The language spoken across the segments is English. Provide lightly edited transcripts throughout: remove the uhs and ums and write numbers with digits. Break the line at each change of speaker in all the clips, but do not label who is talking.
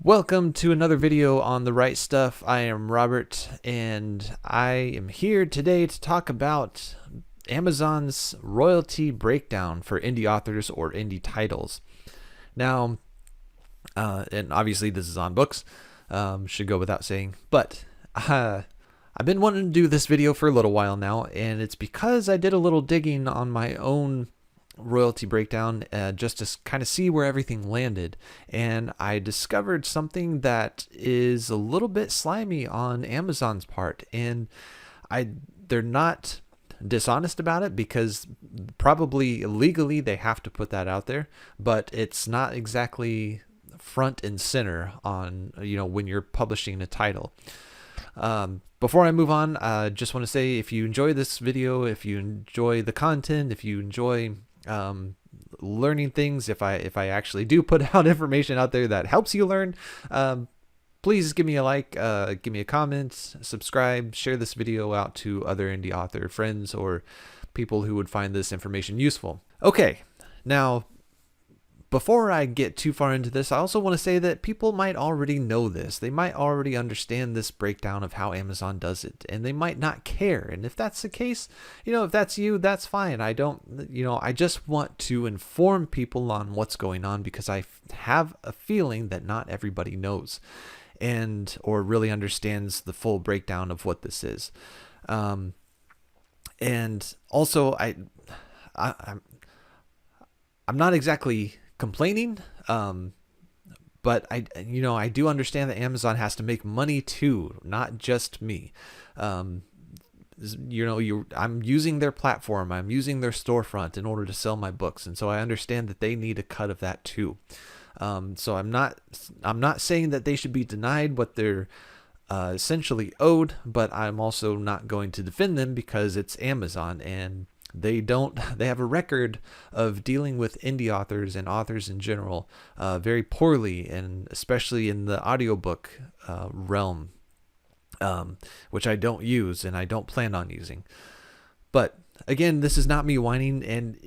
Welcome to another video on The Right Stuff. I am Robert, and I am here today to talk about Amazon's royalty breakdown for indie authors or indie titles. Now, and obviously this is on books, should go without saying, but I've been wanting to do this video for a little while now, and it's because I did a little digging on my own royalty breakdown just to kind of see where everything landed, and I discovered something that is a little bit slimy on Amazon's part, and they're not dishonest about it because probably legally they have to put that out there, but it's not exactly front and center on when you're publishing a title. Before I move on, I just want to say, if you enjoy this video, if you enjoy the content, if you enjoy learning things, if I actually do put out information out there that helps you learn, please give me a like, give me a comment, subscribe, share this video out to other indie author friends or people who would find this information useful. Okay, now before I get too far into this, I also want to say that people might already know this. They might already understand this breakdown of how Amazon does it, and they might not care. And if that's the case, if that's you, that's fine. I just want to inform people on what's going on because I have a feeling that not everybody knows or really understands the full breakdown of what this is. And also, I'm not exactly complaining, but I do understand that Amazon has to make money too, not just me. I'm using their platform, I'm using their storefront in order to sell my books, and so I understand that they need a cut of that too. So I'm not saying that they should be denied what they're essentially owed, but I'm also not going to defend them because it's Amazon, and they have a record of dealing with indie authors and authors in general very poorly, and especially in the audiobook realm, which I don't use and I don't plan on using. But again, this is not me whining, and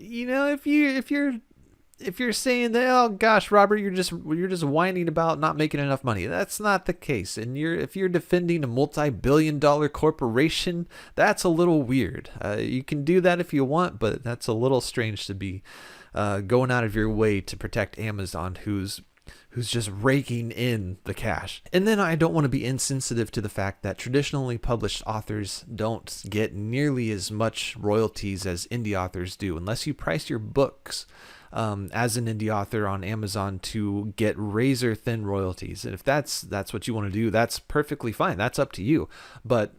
if you're saying that, oh gosh, Robert, you're just whining about not making enough money, that's not the case. And if you're defending a multi-billion-dollar corporation, that's a little weird. You can do that if you want, but that's a little strange to be going out of your way to protect Amazon, who's just raking in the cash. And then I don't want to be insensitive to the fact that traditionally published authors don't get nearly as much royalties as indie authors do, unless you price your books as an indie author on Amazon to get razor thin royalties. And if that's what you want to do, that's perfectly fine. That's up to you. But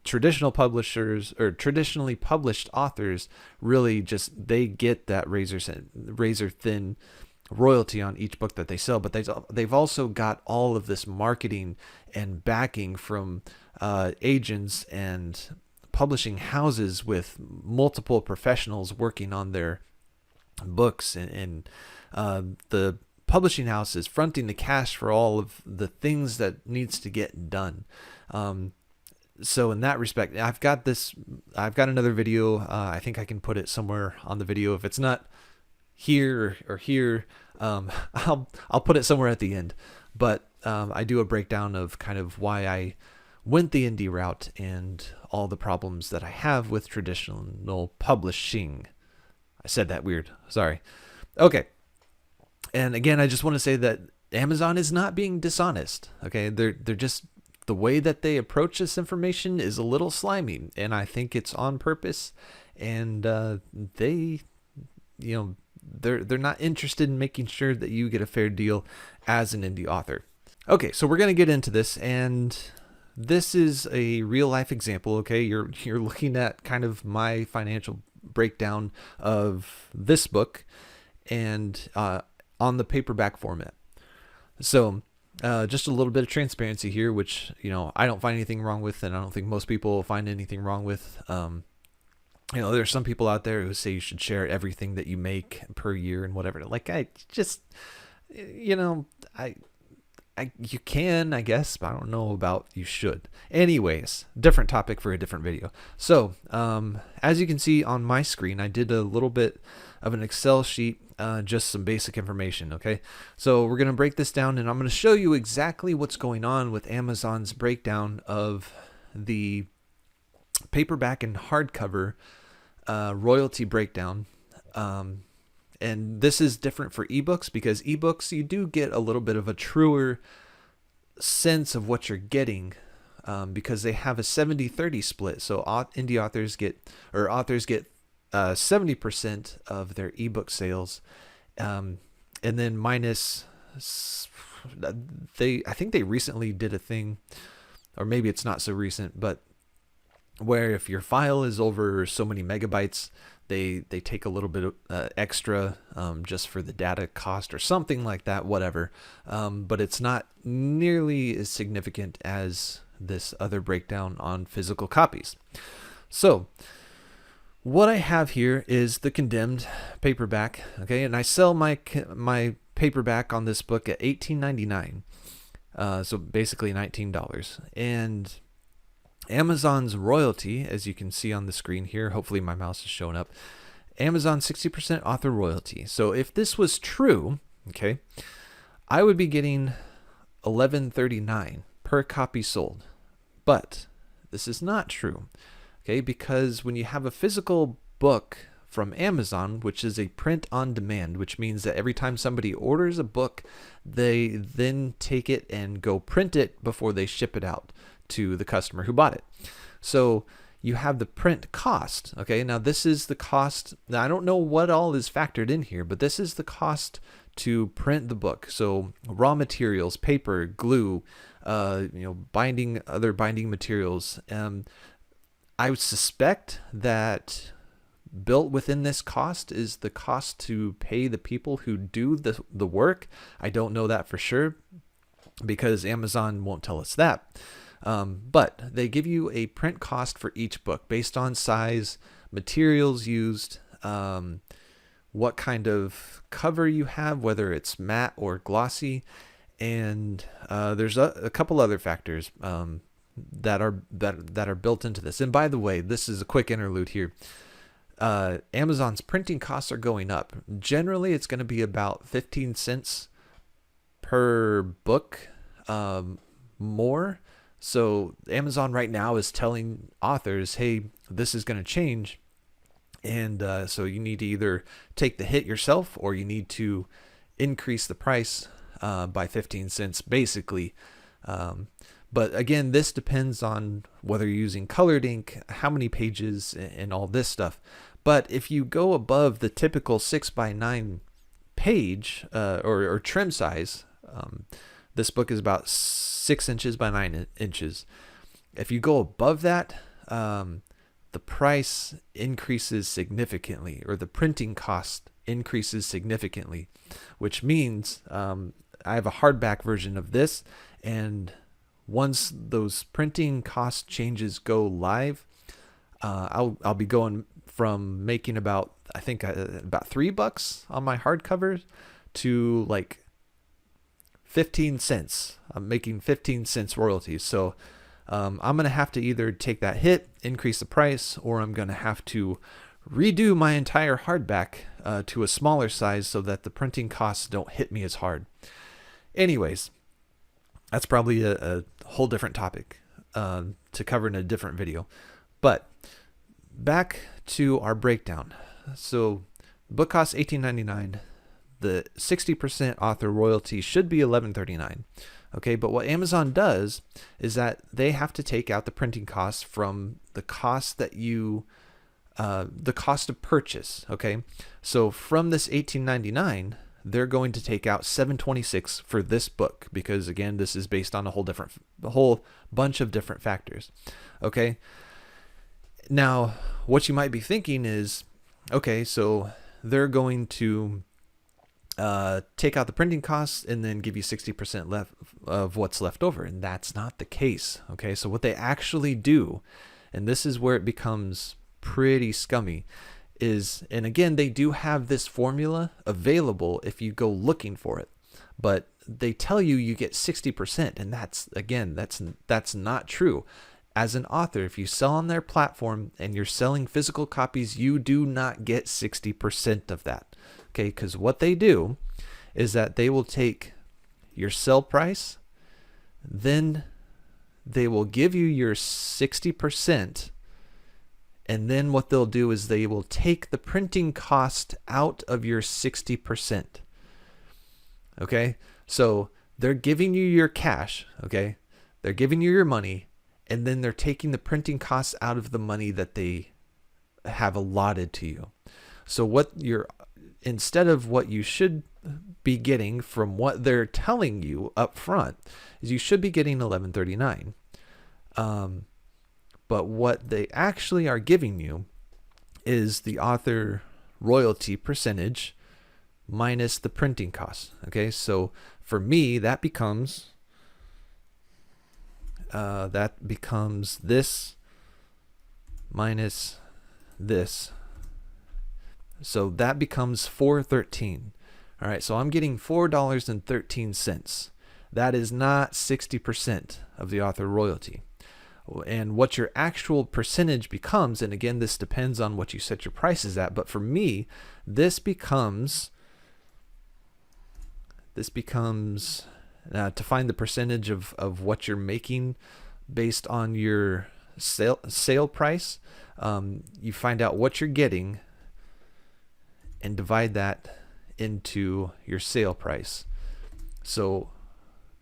traditional publishers or traditionally published authors really they get that razor thin royalty on each book that they sell. But they've also got all of this marketing and backing from agents and publishing houses with multiple professionals working on their books, and the publishing house is fronting the cash for all of the things that needs to get done. So in that respect, I've got another video. I think I can put it somewhere on the video. If it's not here or here, I'll put it somewhere at the end. But I do a breakdown of kind of why I went the indie route and all the problems that I have with traditional publishing. I said that weird. Sorry. Okay. And again, I just want to say that Amazon is not being dishonest. Okay. They're just, the way that they approach this information is a little slimy, and I think it's on purpose. And they're not interested in making sure that you get a fair deal as an indie author. Okay. So we're going to get into this, and this is a real life example. Okay. You're looking at kind of my financial breakdown of this book, and on the paperback format. So just a little bit of transparency here, which I don't find anything wrong with, and I don't think most people will find anything wrong with. There's some people out there who say you should share everything that you make per year and whatever. Like, I just, you can, I guess, but I don't know about you should. Anyways, different topic for a different video. So, as you can see on my screen, I did a little bit of an Excel sheet just some basic information. Okay, so we're going to break this down, and I'm going to show you exactly what's going on with Amazon's breakdown of the paperback and hardcover royalty breakdown. And this is different for ebooks, because ebooks, you do get a little bit of a truer sense of what you're getting, because they have a 70-30 split. So indie authors get 70% of their ebook sales, and then minus I think they recently did a thing, or maybe it's not so recent, but where if your file is over so many megabytes, they take a little bit of extra, just for the data cost or something like that, whatever. But it's not nearly as significant as this other breakdown on physical copies. So what I have here is the condemned paperback, okay, and I sell my paperback on this book at $18.99, so basically $19, and Amazon's royalty, as you can see on the screen here, hopefully my mouse is showing up, Amazon 60% author royalty. So if this was true, okay, I would be getting $11.39 per copy sold. But this is not true, okay, because when you have a physical book from Amazon, which is a print on demand, which means that every time somebody orders a book, they then take it and go print it before they ship it out to the customer who bought it. So you have the print cost. Okay, now this is the cost. Now I don't know what all is factored in here, but this is the cost to print the book. So raw materials, paper, glue, binding, other binding materials. I would suspect that built within this cost is the cost to pay the people who do the work. I don't know that for sure, because Amazon won't tell us that. But they give you a print cost for each book based on size, materials used, what kind of cover you have, whether it's matte or glossy, and there's a couple other factors that are built into this. And by the way, this is a quick interlude here. Amazon's printing costs are going up. Generally, it's going to be about 15 cents per book more. So Amazon right now is telling authors, hey, this is going to change. And so you need to either take the hit yourself, or you need to increase the price by 15 cents, basically. But again, this depends on whether you're using colored ink, how many pages, and all this stuff. But if you go above the typical 6x9 page or trim size, this book is about 6 inches by 9 inches. If you go above that, the price increases significantly, or the printing cost increases significantly, which means I have a hardback version of this, and once those printing cost changes go live, I'll be going from making about $3 on my hardcovers to like 15 cents. I'm making 15 cents royalties. So I'm going to have to either take that hit, increase the price, or I'm going to have to redo my entire hardback to a smaller size so that the printing costs don't hit me as hard. Anyways, that's probably a whole different topic to cover in a different video. But back to our breakdown. So book costs $18.99. The 60% author royalty should be $11.39. Okay, but what Amazon does is that they have to take out the printing costs from the cost that the cost of purchase. Okay, so from this $18.99, they're going to take out $7.26 for this book, because again, this is based on a whole bunch of different factors. Okay, now what you might be thinking is, okay, so they're going to take out the printing costs and then give you 60% left of what's left over. And that's not the case. Okay, so what they actually do, and this is where it becomes pretty scummy, is, and again, they do have this formula available if you go looking for it, but they tell you get 60%, and that's not true. As an author, if you sell on their platform and you're selling physical copies, you do not get 60% of that. Okay, because what they do is that they will take your sell price, then they will give you your 60%, and then what they'll do is they will take the printing cost out of your 60%. Okay, so they're giving you your cash, okay? They're giving you your money, and then they're taking the printing costs out of the money that they have allotted to you. So instead of what you should be getting from what they're telling you up front is you should be getting $11.39. But what they actually are giving you is the author royalty percentage minus the printing costs. Okay, so for me, that becomes this minus this. So that becomes $4.13. All right, so I'm getting $4.13. That is not 60% of the author royalty. And what your actual percentage becomes, and again, this depends on what you set your prices at, but for me, this becomes to find the percentage of what you're making based on your sale price. You find out what you're getting and divide that into your sale price. So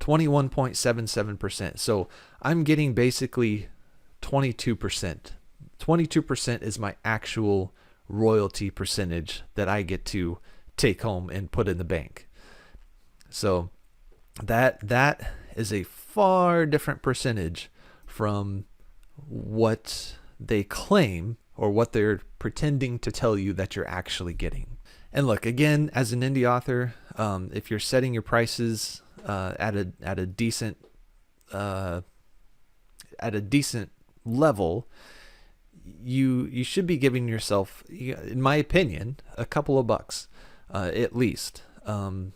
21.77%. So I'm getting basically 22%. 22% is my actual royalty percentage that I get to take home and put in the bank. So that is a far different percentage from what they claim or what they're pretending to tell you that you're actually getting. And look, again, as an indie author, if you're setting your prices at a decent level, you should be giving yourself, in my opinion, a couple of bucks at least. And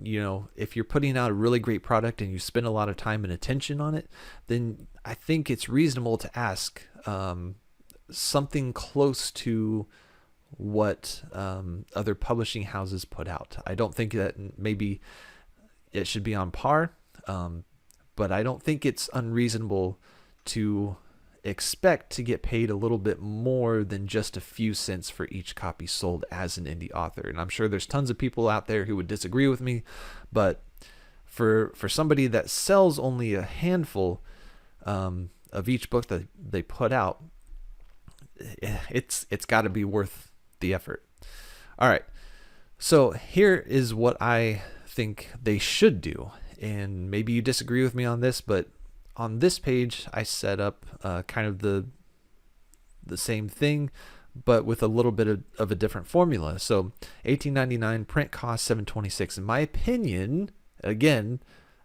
you know, if you're putting out a really great product and you spend a lot of time and attention on it, then I think it's reasonable to ask something close to what other publishing houses put out. I don't think that maybe it should be on par, but I don't think it's unreasonable to expect to get paid a little bit more than just a few cents for each copy sold as an indie author. And I'm sure there's tons of people out there who would disagree with me, but for somebody that sells only a handful of each book that they put out, it's got to be worth the effort. All right, so here is what I think they should do, and maybe you disagree with me on this, but on this page I set up kind of the same thing, but with a little bit of a different formula. So $18.99, print cost $7.26. In my opinion, again,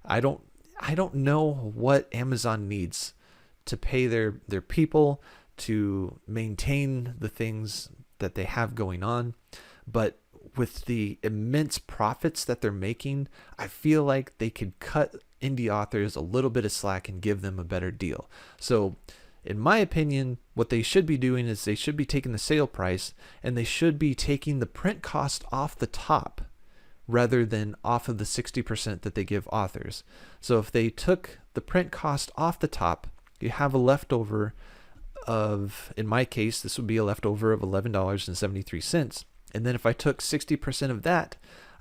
I don't know what Amazon needs to pay their people to maintain the things that they have going on, but with the immense profits that they're making, I feel like they could cut indie authors a little bit of slack and give them a better deal. So in my opinion, what they should be doing is they should be taking the sale price and they should be taking the print cost off the top rather than off of the 60% that they give authors. So if they took the print cost off the top, you have a leftover of, in my case, this would be a leftover of $11.73. And then if I took 60% of that,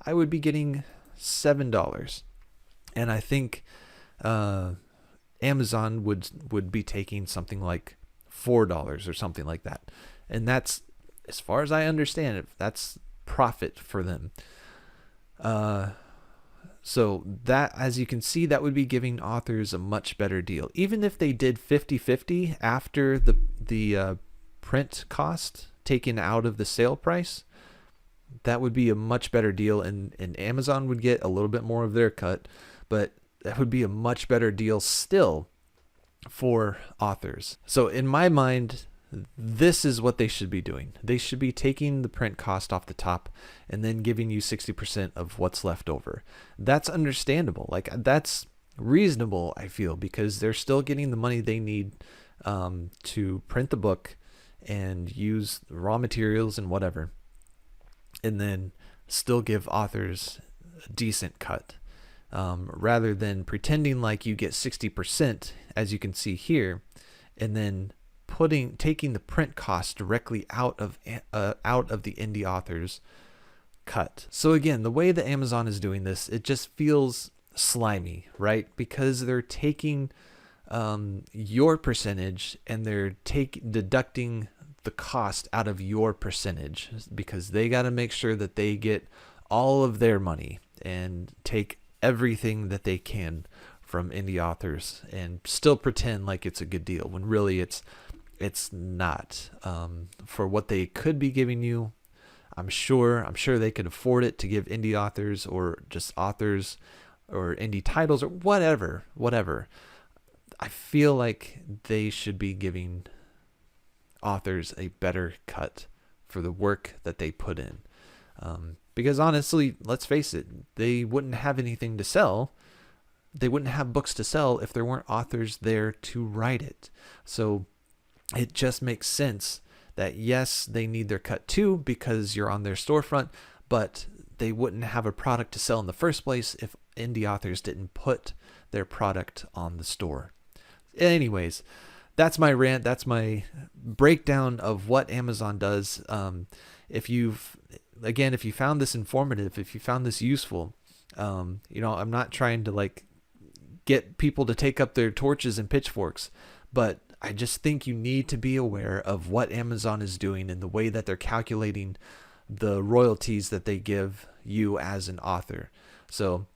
I would be getting $7. And I think Amazon would be taking something like $4 or something like that. And that's, as far as I understand it, that's profit for them. So that, as you can see, that would be giving authors a much better deal. Even if they did 50-50 after the print cost taken out of the sale price, that would be a much better deal, and Amazon would get a little bit more of their cut, but that would be a much better deal still for authors. So in my mind, this is what they should be doing. They should be taking the print cost off the top and then giving you 60% of what's left over. That's understandable. Like, that's reasonable, I feel, because they're still getting the money they need to print the book and use raw materials and whatever. and then still give authors a decent cut, rather than pretending like you get 60%, as you can see here, and then taking the print cost directly out of the indie authors cut. So again, the way that Amazon is doing this, it just feels slimy, right? Because they're taking your percentage and they're deducting the cost out of your percentage, because they got to make sure that they get all of their money and take everything that they can from indie authors and still pretend like it's a good deal when really it's not. For what they could be giving you, I'm sure they could afford it to give indie authors, or just authors, or indie titles, or whatever. I feel like they should be giving authors a better cut for the work that they put in. Because honestly, let's face it, they wouldn't have anything to sell. They wouldn't have books to sell if there weren't authors there to write it. So it just makes sense that yes, they need their cut too, because you're on their storefront, but they wouldn't have a product to sell in the first place if indie authors didn't put their product on the store. Anyways, that's my rant. That's my breakdown of what Amazon does. If you found this informative, if you found this useful, I'm not trying to like get people to take up their torches and pitchforks, but I just think you need to be aware of what Amazon is doing and the way that they're calculating the royalties that they give you as an author. So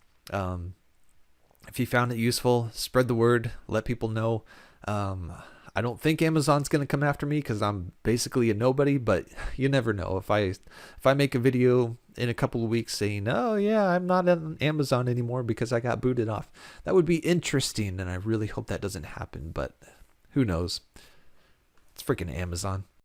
if you found it useful, spread the word, let people know. I don't think Amazon's going to come after me because I'm basically a nobody, but you never know. If I make a video in a couple of weeks saying, oh yeah, I'm not on Amazon anymore because I got booted off, that would be interesting, and I really hope that doesn't happen, but who knows? It's freaking Amazon.